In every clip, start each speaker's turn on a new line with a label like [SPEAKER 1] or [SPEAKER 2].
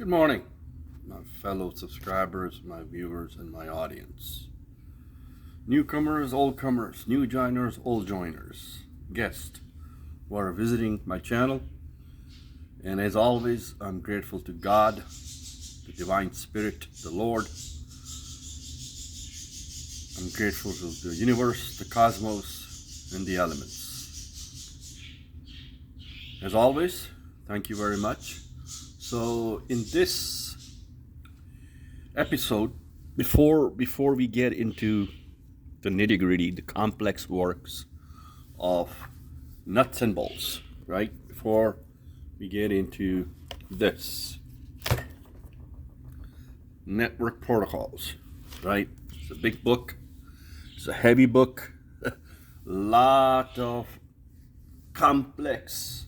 [SPEAKER 1] Good morning, my fellow subscribers, my viewers, and my audience. Newcomers, old comers, new joiners, old joiners, guests who are visiting my channel. And as always, I'm grateful to God, the Divine Spirit, the Lord. I'm grateful to the universe, the cosmos, and the elements. As always, thank you very much. So in this episode, before we get into the nitty-gritty, the complex works of nuts and bolts, right? Before we get into this, network protocols, right? It's a big book. It's a heavy book. Lot of complex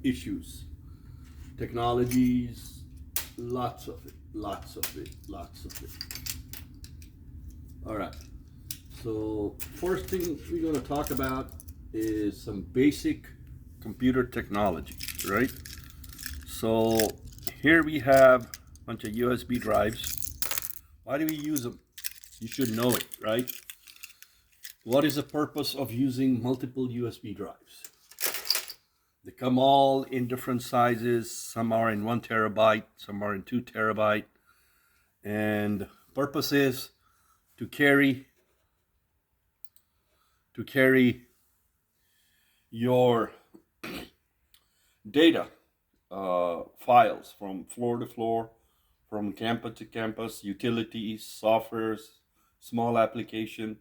[SPEAKER 1] issues, technologies, lots of it. All right. So first thing we're going to talk about is some basic computer technology, right? So here we have a bunch of USB drives. Why do we use them? You should know it, right? What is the purpose of using multiple USB drives? They come all in different sizes. Some are in 1 terabyte, some are in 2 terabyte. And purpose is to carry your data files from floor to floor, from campus to campus, utilities, softwares, small application,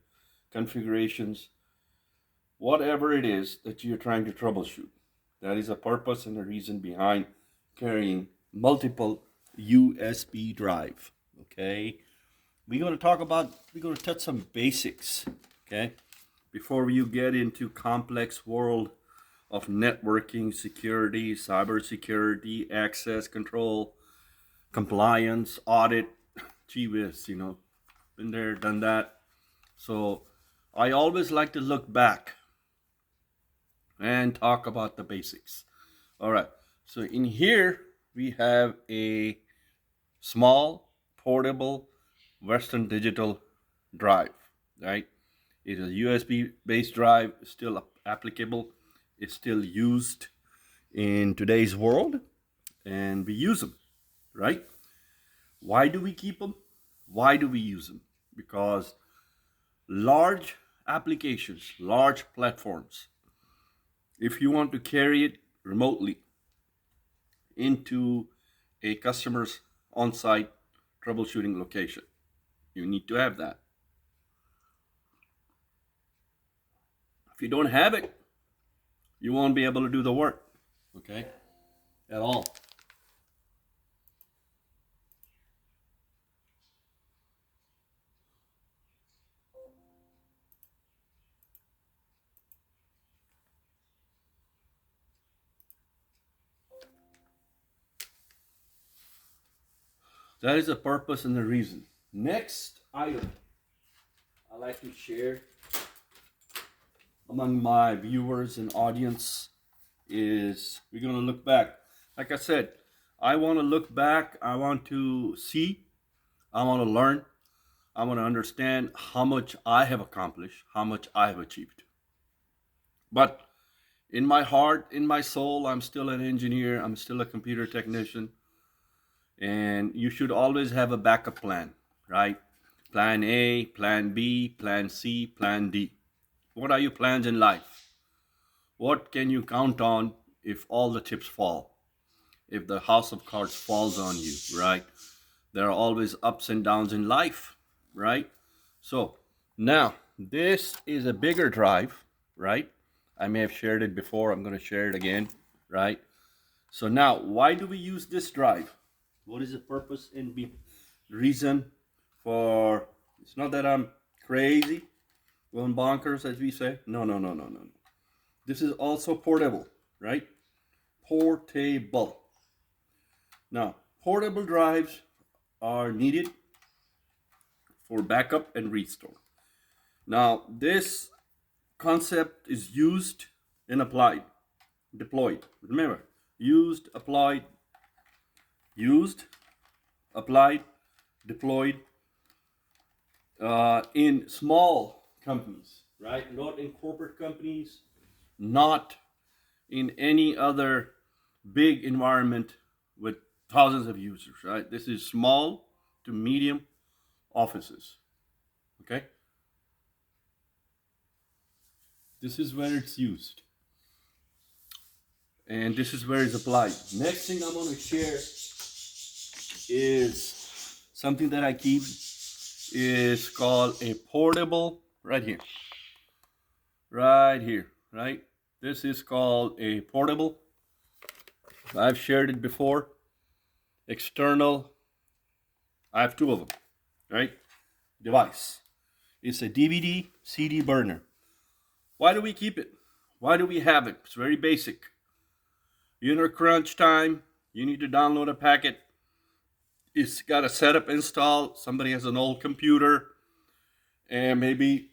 [SPEAKER 1] configurations, whatever it is that you're trying to troubleshoot. That is a purpose and a reason behind carrying multiple USB drive. Okay, we're going to touch some basics, okay, before you get into complex world of networking, security, cybersecurity, access control, compliance, audit. Gee whiz, been there, done that. So I always like to look back and talk about the basics. All right, so in here we have a small portable Western Digital drive, right? It is a USB based drive, still applicable, it's still used in today's world, and we use them, right? Why do we keep them? Why do we use them? Because large applications, large platforms, if you want to carry it remotely into a customer's on-site troubleshooting location, you need to have that. If you don't have it, you won't be able to do the work, okay, at all. That is the purpose and the reason. Next item I like to share among my viewers and audience is we're going to look back. Like I said, I want to look back. I want to see. I want to learn. I want to understand how much I have accomplished, how much I have achieved. But in my heart, in my soul, I'm still an engineer. I'm still a computer technician. And you should always have a backup plan, right? Plan A, plan B, plan C, plan D. What are your plans in life? What can you count on if all the chips fall? If the house of cards falls on you, right? There are always ups and downs in life, right? So now this is a bigger drive, right? I may have shared it before. I'm going to share it again, right? So now, why do we use this drive? What is the purpose and reason for? It's not that I'm crazy, going bonkers, as we say. No. This is also portable, right? Portable. Now, portable drives are needed for backup and restore. Now, this concept is used and applied, deployed. Remember, used, applied, deployed in small companies, right? Not in corporate companies, not in any other big environment with thousands of users, right? This is small to medium offices, okay? This is where it's used. And this is where it's applied. Next thing I'm going to share is something that I keep is called a portable, right here, right? This is called a portable. I've shared it before. External, I have two of them, right? Device. It's a DVD CD burner. Why do we keep it? Why do we have it? It's very basic. You're in a crunch time, you need to download a packet. It's got a setup installed. Somebody has an old computer and maybe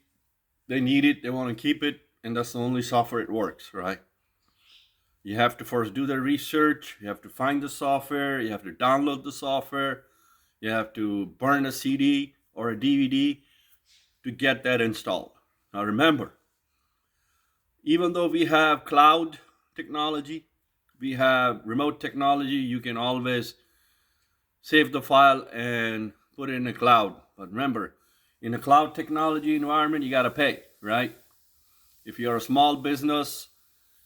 [SPEAKER 1] they need it, they want to keep it, and that's the only software it works, right? You have to first do the research, you have to find the software, you have to download the software, you have to burn a CD or a DVD to get that installed. Now remember, even though we have cloud technology, we have remote technology, you can always save the file and put it in the cloud. But remember, in a cloud technology environment, you got to pay, right? If you're a small business,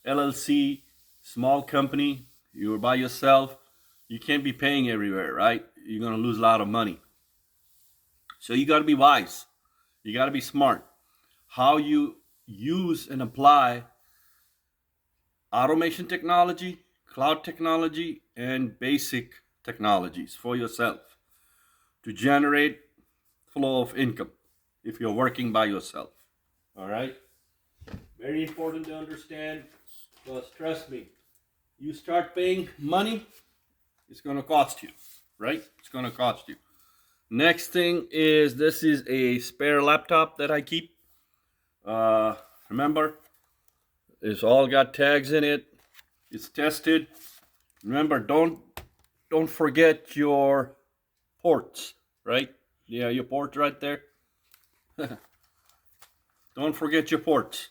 [SPEAKER 1] LLC, small company, you're by yourself, you can't be paying everywhere, right? You're going to lose a lot of money. So you got to be wise. You got to be smart. How you use and apply automation technology, cloud technology, and basic technologies for yourself to generate flow of income if you're working by yourself. All right? Very important to understand, because trust me, you start paying money, it's going to cost you, right? It's going to cost you. Next thing is, this is a spare laptop that I keep. Remember, it's all got tags in it. It's tested. Remember, don't forget your ports, right? Yeah, your ports right there. Don't forget your ports,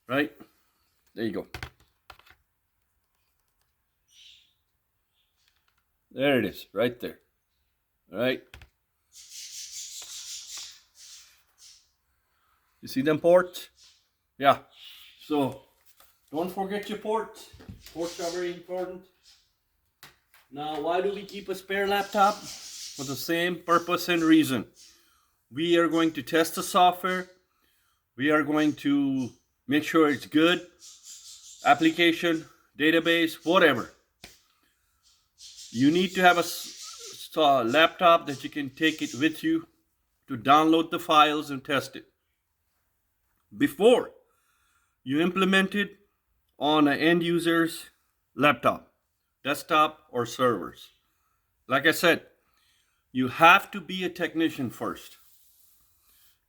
[SPEAKER 1] right? There you go. There it is, right there. All right. You see them ports? Yeah. So don't forget your ports. Ports are very important. Now, why do we keep a spare laptop? For the same purpose and reason. We are going to test the software. We are going to make sure it's good. Application, database, whatever. You need to have a laptop that you can take it with you to download the files and test it before you implement it on an end user's laptop, desktop, or servers. Like I said, you have to be a technician first.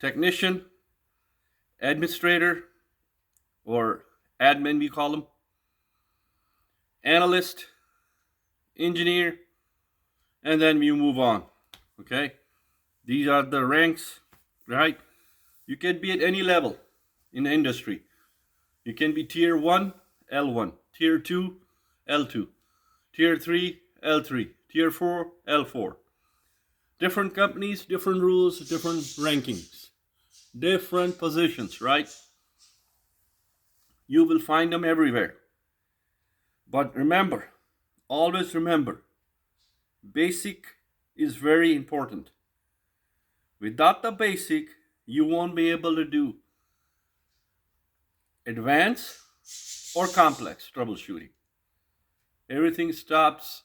[SPEAKER 1] Technician, administrator, or admin we call them, analyst, engineer, and then you move on. Okay? These are the ranks, right? You can be at any level in the industry. You can be tier 1, L1, tier 2, L2, tier 3, L3, tier 4, L4. Different companies, different rules, different rankings, different positions, right? You will find them everywhere. But remember, always remember, basic is very important. Without the basic, you won't be able to do advanced or complex troubleshooting. Everything stops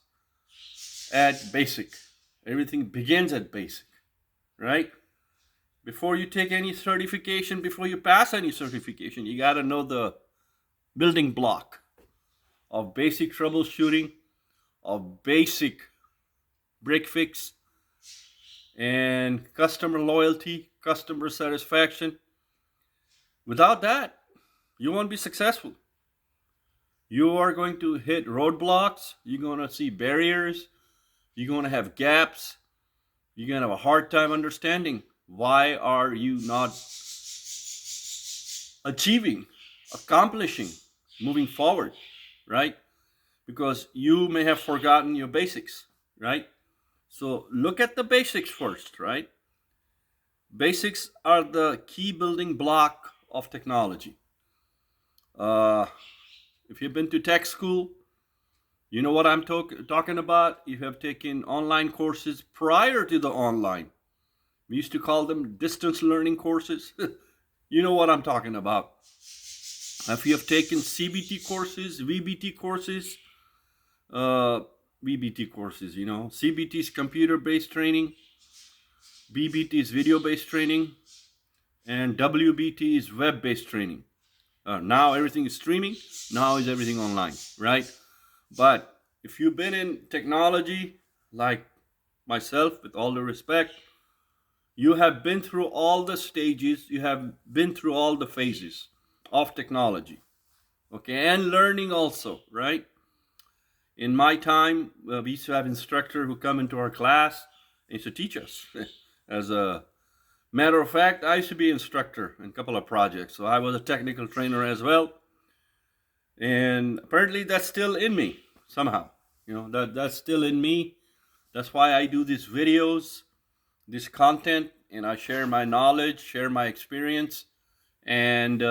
[SPEAKER 1] at basic. Everything begins at basic, right? Before you take any certification, before you pass any certification, you got to know the building block of basic troubleshooting, of basic break fix, and customer loyalty, customer satisfaction. Without that, you won't be successful. You are going to hit roadblocks. You're going to see barriers. You're going to have gaps. You're going to have a hard time understanding why are you not achieving, accomplishing, moving forward, right? Because you may have forgotten your basics, right? So look at the basics first, right? Basics are the key building block of technology. If you've been to tech school, you know what I'm talking about. You have taken online courses prior to the online. We used to call them distance learning courses. You know what I'm talking about. If you have taken CBT courses, VBT courses, VBT courses, CBT is computer-based training, BBT is video-based training, and WBT is web-based training. Now everything is streaming. Now is everything online, right? But if you've been in technology, like myself, with all the respect, you have been through all the stages. You have been through all the phases of technology, okay, and learning also, right? In my time, we used to have instructor who come into our class and used to teach us. As a matter of fact, I used to be instructor in a couple of projects, so I was a technical trainer as well. And apparently that's still in me somehow. That's still in me. That's why I do these videos, this content, and I share my knowledge, share my experience, and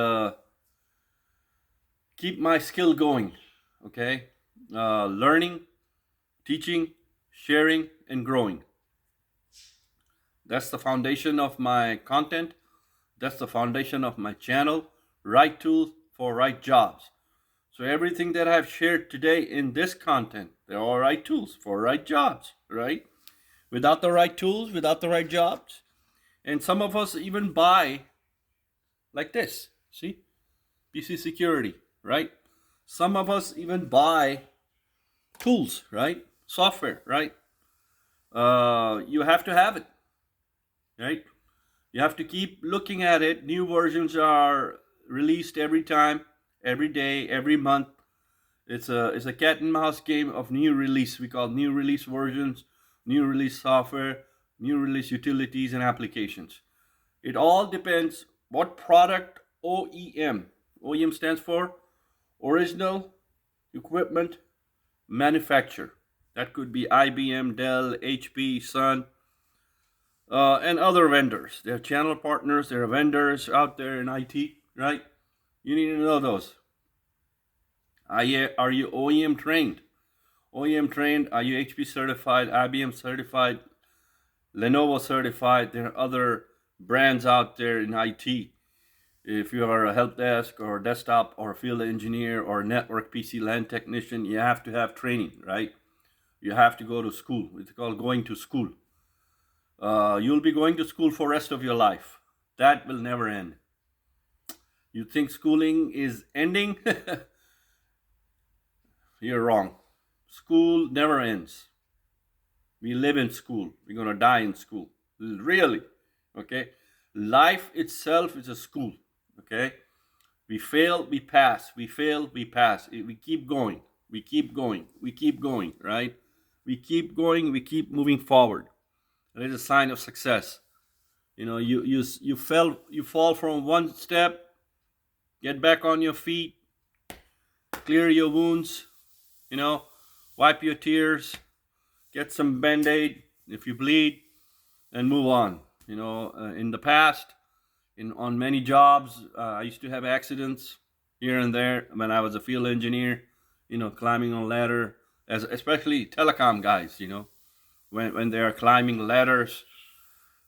[SPEAKER 1] keep my skill going, okay? Learning, teaching, sharing, and growing. That's the foundation of my content. That's the foundation of my channel. Right tools for right jobs. So everything that I've shared today in this content, they're all right tools for right jobs, right? Without the right tools, without the right jobs, and some of us even buy like this, see? PC security, right? Some of us even buy tools, right? Software, right? You have to have it, right? You have to keep looking at it. New versions are released every time, every day, every month. It's a cat and mouse game of new release. We call new release versions, new release software, new release utilities and applications. It all depends what product OEM. OEM stands for original equipment manufacturer. That could be IBM, Dell, HP, Sun, and other vendors. There are channel partners, there are vendors out there in IT, right? You need to know those. Are you OEM trained? OEM trained, are you HP certified, IBM certified, Lenovo certified? There are other brands out there in IT. If you are a help desk or a desktop or a field engineer or a network PC LAN technician, you have to have training, right? You have to go to school. It's called going to school. You'll be going to school for the rest of your life. That will never end. You think schooling is ending? You're wrong. School never ends. We live in school. We're going to die in school. Really. Okay? Life itself is a school. Okay? We fail, we pass. We fail, we pass. We keep going. We keep going. We keep going, right? We keep going. We keep moving forward. It is a sign of success. You fall from one step, get back on your feet, clear your wounds, wipe your tears, get some Band-Aid if you bleed, and move on. In the past, on many jobs, I used to have accidents here and there when I was a field engineer, climbing on ladder, especially telecom guys, when they are climbing ladders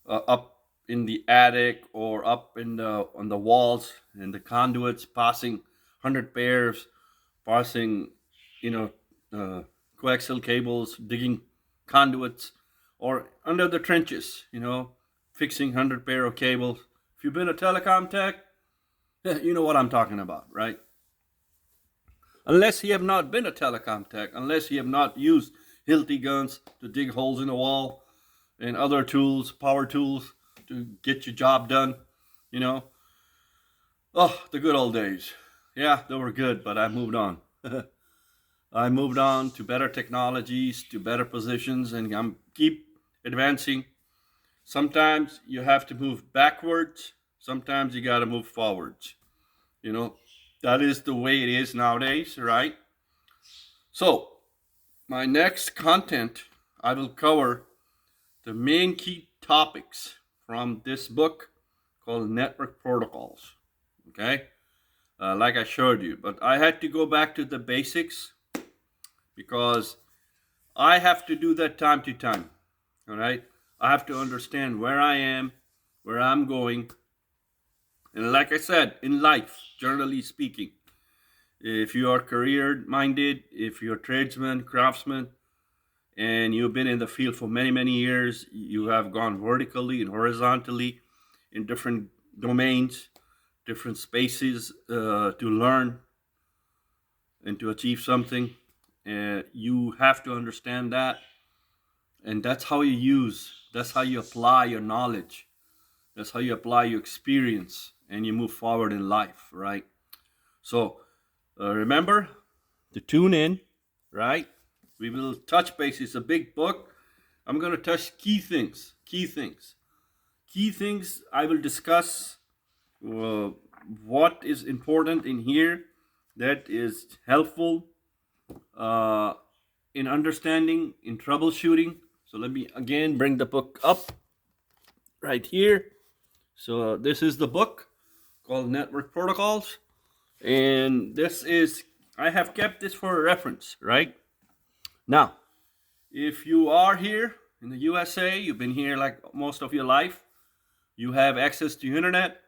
[SPEAKER 1] up in the attic or up on the walls and the conduits, passing 100 pairs, passing coaxial cables, digging conduits, or under the trenches, fixing 100 pair of cables. If you've been a telecom tech, you know what I'm talking about, right? Unless you have not been a telecom tech, unless you have not used Hilti guns to dig holes in the wall and other tools, power tools to get your job done, Oh, the good old days. Yeah, they were good, but I moved on. I moved on to better technologies, to better positions, and I'm keep advancing. Sometimes you have to move backwards. Sometimes you got to move forwards. You know, that is the way it is nowadays, right? So, my next content, I will cover the main key topics from this book called Network Protocols. Okay, like I showed you, but I had to go back to the basics because I have to do that time to time. All right, I have to understand where I am, where I'm going, and like I said, in life, generally speaking, if you are career minded, if you're a tradesman, craftsman, and you've been in the field for many, many years, you have gone vertically and horizontally in different domains, different spaces to learn and to achieve something. You have to understand that. And that's how that's how you apply your knowledge. That's how you apply your experience and you move forward in life, right? So remember to tune in, right? We will touch base. It's a big book. I'm going to touch key things. I will discuss what is important in here that is helpful in understanding, in troubleshooting. So let me again bring the book up right here. So this is the book called Network Protocols. And I have kept this for a reference, right? Now, if you are here in the USA, you've been here like most of your life, you have access to internet,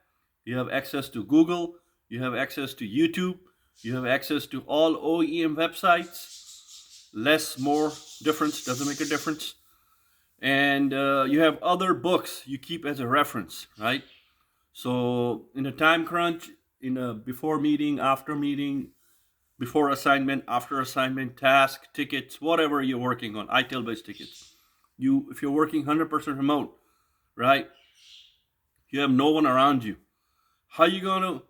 [SPEAKER 1] you have access to Google, you have access to YouTube, you have access to all OEM websites. Less, more, difference, doesn't make a difference. And you have other books you keep as a reference, right? So in a time crunch, in a before meeting, after meeting, before assignment, after assignment, task, tickets, whatever you're working on, ITIL-based tickets. If you're working 100% remote, right? You have no one around you. How you gonna?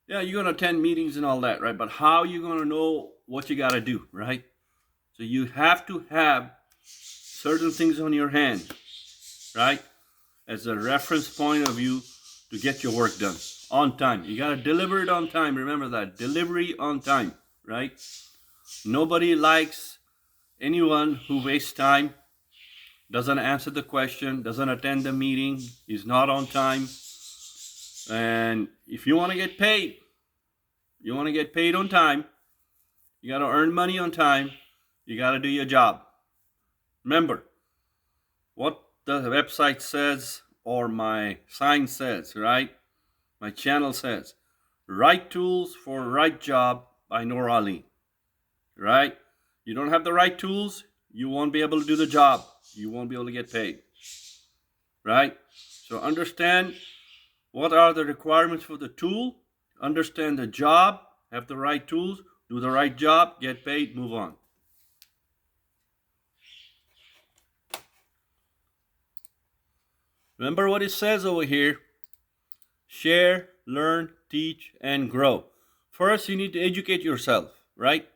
[SPEAKER 1] Yeah, you're gonna attend meetings and all that, right? But how you gonna know what you gotta do, right? So you have to have certain things on your hand, right? As a reference point of view to get your work done on time. You gotta deliver it on time. Remember that. Delivery on time, right? Nobody likes anyone who wastes time, doesn't answer the question, doesn't attend the meeting, is not on time. And if you want to get paid, on time, you got to earn money on time, you got to do your job. Remember what the website says or my sign says, right? My channel says, right tools for right job by Noor Ali, right? You don't have the right tools, you won't be able to do the job. You won't be able to get paid, right? So understand what are the requirements for the tool, understand the job, have the right tools, do the right job, get paid, move on. Remember what it says over here. Share, learn, teach, and grow. First, you need to educate yourself, right?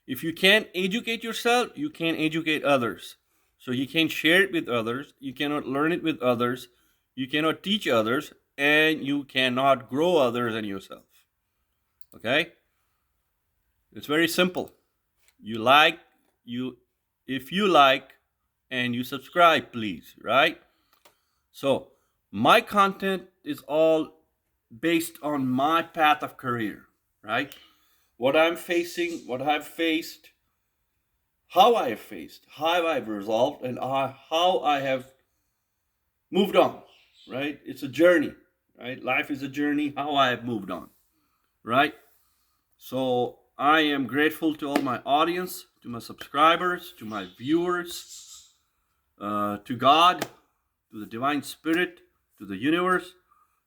[SPEAKER 1] If you can't educate yourself, you can't educate others. So you can't share it with others, you cannot learn it with others, you cannot teach others, and you cannot grow others and yourself. Okay? It's very simple. If you like, and you subscribe, please, right? So my content is all based on my path of career, right? What I'm facing, what I've faced, how I have faced, how I've resolved, and how I have moved on, right? It's a journey, right? Life is a journey, how I have moved on, right? So I am grateful to all my audience, to my subscribers, to my viewers, to God, to the divine spirit, to the universe,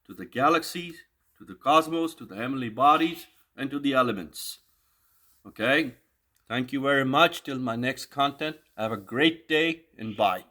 [SPEAKER 1] to the galaxies, to the cosmos, to the heavenly bodies, and to the elements. Okay? Thank you very much. Till my next content. Have a great day and bye.